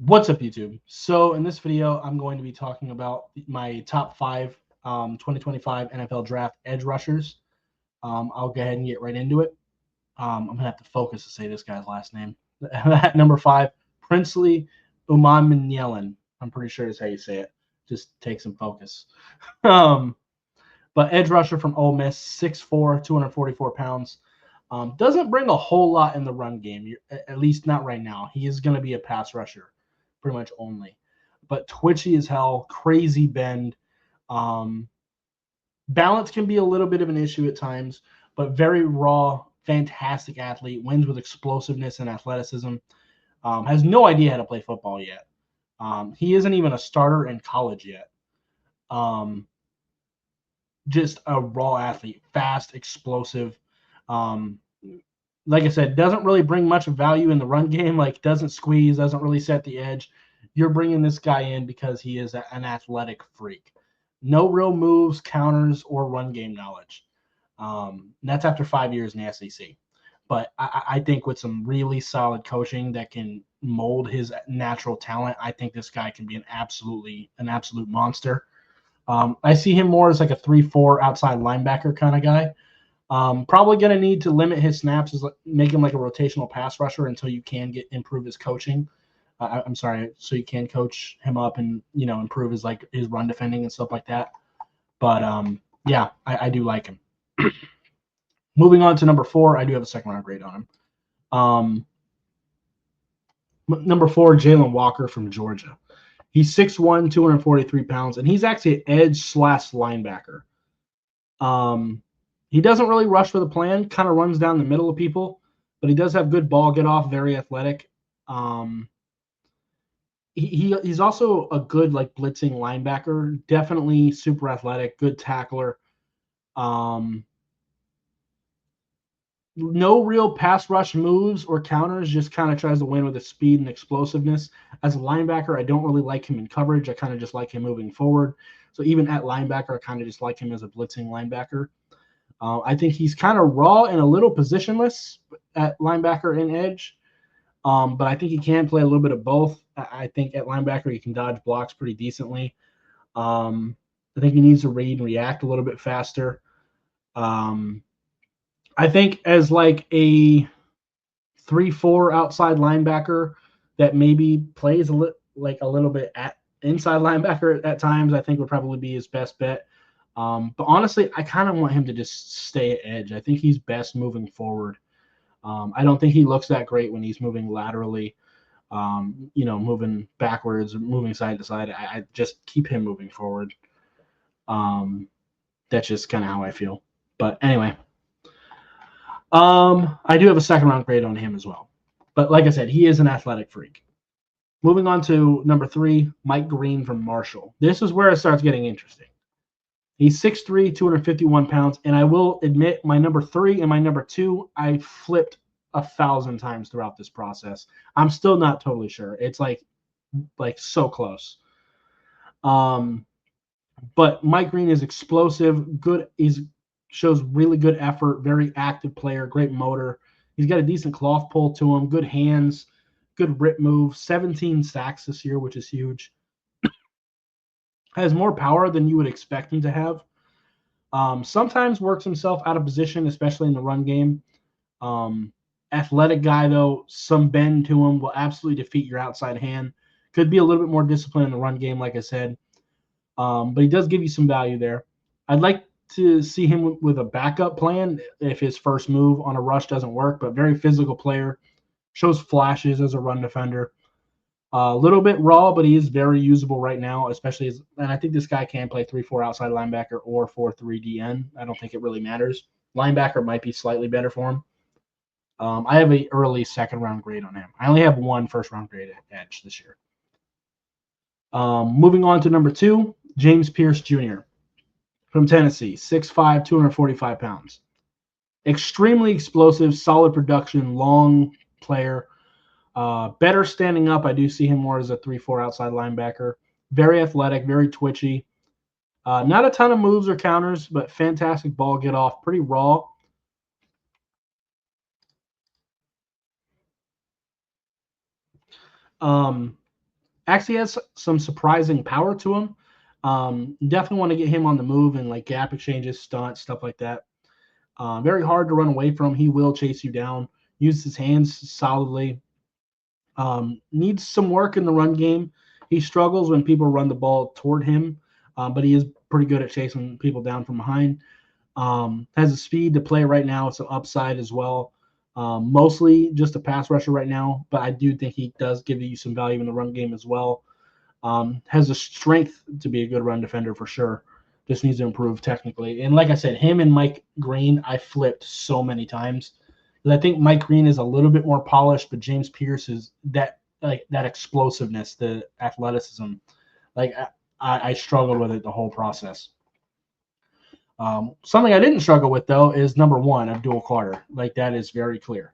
What's up, YouTube? So in this video, I'm going to be talking about my top five 2025 NFL Draft edge rushers. I'll go ahead and get right into it. I'm going to have to focus to say this guy's last name. At number five, Princely Umanmielen. I'm pretty sure is how you say it. Just take some focus. um, but edge rusher from Ole Miss, 6'4", 244 pounds. Doesn't bring a whole lot in the run game, at least not right now. He is going to be a pass rusher pretty much only. But twitchy as hell, crazy bend. Um, Balance can be a little bit of an issue at times, but very raw, fantastic athlete, wins with explosiveness and athleticism. Has no idea how to play football yet. He isn't even a starter in college yet. Um, just a raw athlete, fast, explosive. Um, like I said, doesn't really bring much value in the run game. Like doesn't squeeze, doesn't really set the edge. You're bringing this guy in because he is an athletic freak. No real moves, counters, or run game knowledge. That's after 5 years in the SEC. But I think with some really solid coaching that can mold his natural talent, I think this guy can be an absolute monster. I see him more as like a 3-4 outside linebacker kind of guy. Probably going to need to limit his snaps, is make him like a rotational pass rusher until you can improve his coaching. I'm sorry, so you can coach him up and improve his run defending and stuff like that. But yeah, I do like him. Moving on to number four, I do have a second round grade on him. Number four, Jalen Walker from Georgia. He's 6'1", 243 pounds, and he's actually an edge / linebacker. He doesn't really rush with a plan, kind of runs down the middle of people, but he does have good ball get off, very athletic. He's also a good like blitzing linebacker, definitely super athletic, good tackler. No real pass rush moves or counters, just kind of tries to win with his speed and explosiveness. As a linebacker, I don't really like him in coverage. I kind of just like him moving forward. So even at linebacker, I kind of just like him as a blitzing linebacker. I think he's kind of raw and a little positionless at linebacker and edge, but I think he can play a little bit of both. I think at linebacker he can dodge blocks pretty decently. I think he needs to read and react a little bit faster. I think as like a 3-4 outside linebacker that maybe plays a little bit at inside linebacker at times, I think would probably be his best bet. But honestly, I kind of want him to just stay at edge. I think he's best moving forward. I don't think he looks that great when he's moving laterally, moving backwards, moving side to side. I just keep him moving forward. That's just kind of how I feel. But anyway, I do have a second round grade on him as well. But like I said, he is an athletic freak. Moving on to number three, Mike Green from Marshall. This is where it starts getting interesting. He's 6'3", 251 pounds, and I will admit my number three and my number two, I flipped 1,000 times throughout this process. I'm still not totally sure. It's like so close. But Mike Green is explosive, good. Shows really good effort, very active player, great motor. He's got a decent cloth pull to him, good hands, good rip move. 17 sacks this year, which is huge. Has more power than you would expect him to have. Sometimes works himself out of position, especially in the run game. Athletic guy, though, some bend to him will absolutely defeat your outside hand. Could be a little bit more disciplined in the run game, like I said. But he does give you some value there. I'd like to see him with a backup plan if his first move on a rush doesn't work, but very physical player. Shows flashes as a run defender. A little bit raw, but he is very usable right now, especially and I think this guy can play 3-4 outside linebacker or 4-3 DN. I don't think it really matters. Linebacker might be slightly better for him. I have an early second round grade on him. I only have one first round grade at edge this year. Moving on to number two, James Pierce Jr. from Tennessee, 6'5", 245 pounds. Extremely explosive, solid production, long player. Better standing up. I do see him more as a 3-4 outside linebacker. Very athletic, very twitchy. Not a ton of moves or counters, but fantastic ball get off. Pretty raw. Actually has some surprising power to him. Definitely want to get him on the move and like gap exchanges, stunts, stuff like that. Very hard to run away from. He will chase you down. Uses his hands solidly. Needs some work in the run game. He struggles when people run the ball toward him, but he is pretty good at chasing people down from behind. Has the speed to play right now. It's an upside as well. Mostly just a pass rusher right now, but I do think he does give you some value in the run game as well. Has the strength to be a good run defender for sure. Just needs to improve technically. And like I said, him and Mike Green, I flipped so many times. I think Mike Green is a little bit more polished, but James Pierce is that explosiveness, the athleticism. Like I struggled with it the whole process. Something I didn't struggle with though is number 1, Abdul Carter. Like that is very clear.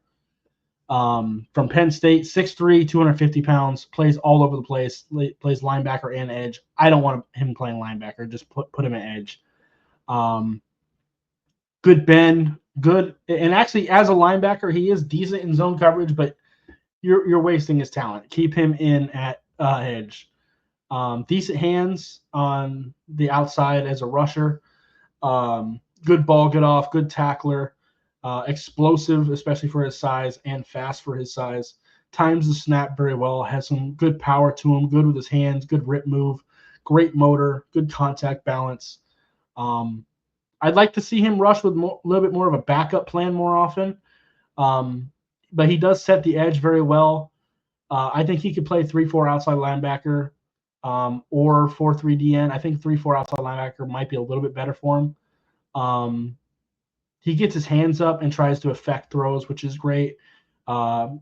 From Penn State, 6'3", 250 pounds, plays all over the place, plays linebacker and edge. I don't want him playing linebacker. Just put him at edge. Good bend, good. And actually, as a linebacker, he is decent in zone coverage, but you're wasting his talent. Keep him in at edge. Decent hands on the outside as a rusher. Good ball get off, good tackler. Explosive, especially for his size, and fast for his size. Times the snap very well. Has some good power to him. Good with his hands. Good rip move. Great motor. Good contact balance. I'd like to see him rush with a little bit more of a backup plan more often. But he does set the edge very well. I think he could play 3-4 outside linebacker or 4-3 DN. I think 3-4 outside linebacker might be a little bit better for him. He gets his hands up and tries to affect throws, which is great. Played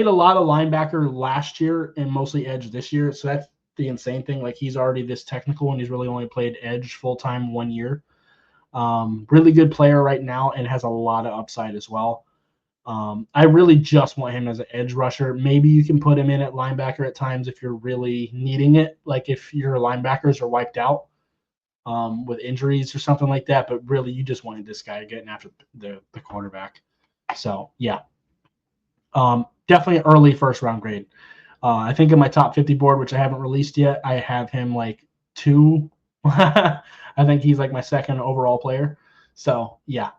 a lot of linebacker last year and mostly edge this year. So that's the insane thing. Like he's already this technical and he's really only played edge full-time 1 year. Really good player right now and has a lot of upside as well. I really just want him as an edge rusher. Maybe you can put him in at linebacker at times if you're really needing it. Like if your linebackers are wiped out. With injuries or something like that, but really you just wanted this guy getting after the quarterback. So yeah, definitely an early first round grade. I think in my top 50 board, which I haven't released yet, I have him like 2. I think he's like my second overall player. So yeah.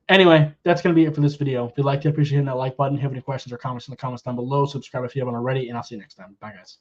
Anyway, that's going to be it for this video. If you liked it, appreciate hitting that like button. If you have any questions or comments in the comments down below, subscribe if you haven't already, and I'll see you next time. Bye, guys.